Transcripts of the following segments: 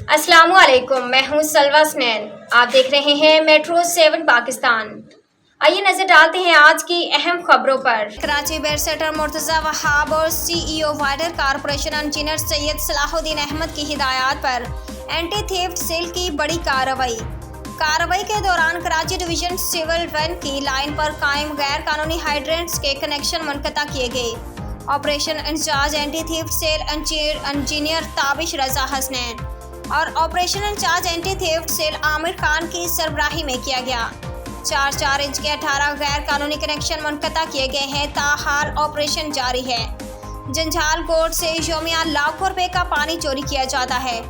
अस्सलाम वालेकुम, मैं हूं सलवा स्नैन। आप देख रहे हैं मेट्रो 7 पाकिस्तान। आइए नजर डालते हैं आज की अहम खबरों पर। कराची बैरिस्टर मुर्तज़ा वहाब और CEO water corporation engineer Syed Salahuddin Ahmed की हिदायत पर एंटी थेफ्ट सेल की बड़ी कार्रवाई के दौरान कराची डिवीजन सिविल 1 की लाइन पर कायम गैर कानूनी हाइड्रेंट्स के कनेक्शन मुनक़ता किए गए। Operation incharge anti theft cell engineer Tabish Raza Hasnain और operation incharge anti theft cell Aamir Khan की सरबराही में किया गया। 4 इंच के 18 गैर कानूनी कनेक्शन मुनक़ता किए गए हैं। ताहाल ऑपरेशन जारी है। जंजाल गोट से योमिया लाखों रुपए का पानी चोरी किया जाता है।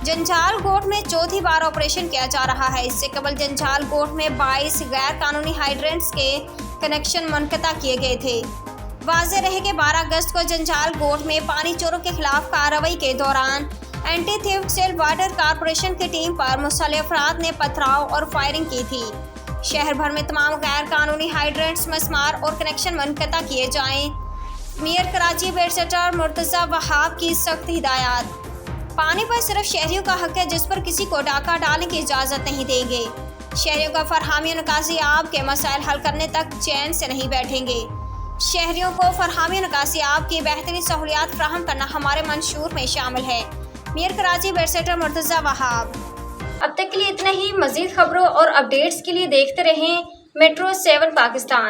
जंजाल गोट में चौथी बार ऑपरेशन किया जा रहा है। इससे कबल जंजाल गोट में 22 गैर कानूनी हाइड्रेंट्स के कनेक्शन मुनक़ता किए गए थे। वाज़ेह रहे कि 12 अगस्त को जंजाल गोट में पानी चोरों के खिलाफ कार्रवाई के दौरान anti theft cell water corporation की टीम पर मुसल्लह अफराद ने पथराव और फायरिंग की थी। शहर भर में तमाम गैर कानूनी हाइड्रेंट्स मस्मार और कनेक्शन मुनक़ता किए जाएं। मेयर कराची बैरिस्टर मुर्तज़ा वहाब की सख्त हिदायत। पानी पर सिर्फ शहरियों का हक है, जिस पर किसी को डाका डालने की इजाज़त नहीं देंगे। शहरियों का फरहामी निकासी आब के मसाइल हल करने तक चैन से नहीं बैठेंगे। शहरियों को फरहामी निकासी आब की बेहतरीन सहूलियात फराहम करना हमारे मंशूर में शामिल है। Mayor Karachi barrister Murtaza Wahab. अब तक के लिए इतना ही। मज़ीद खबरों और अपडेट्स के लिए देखते रहें मेट्रो 7 पाकिस्तान।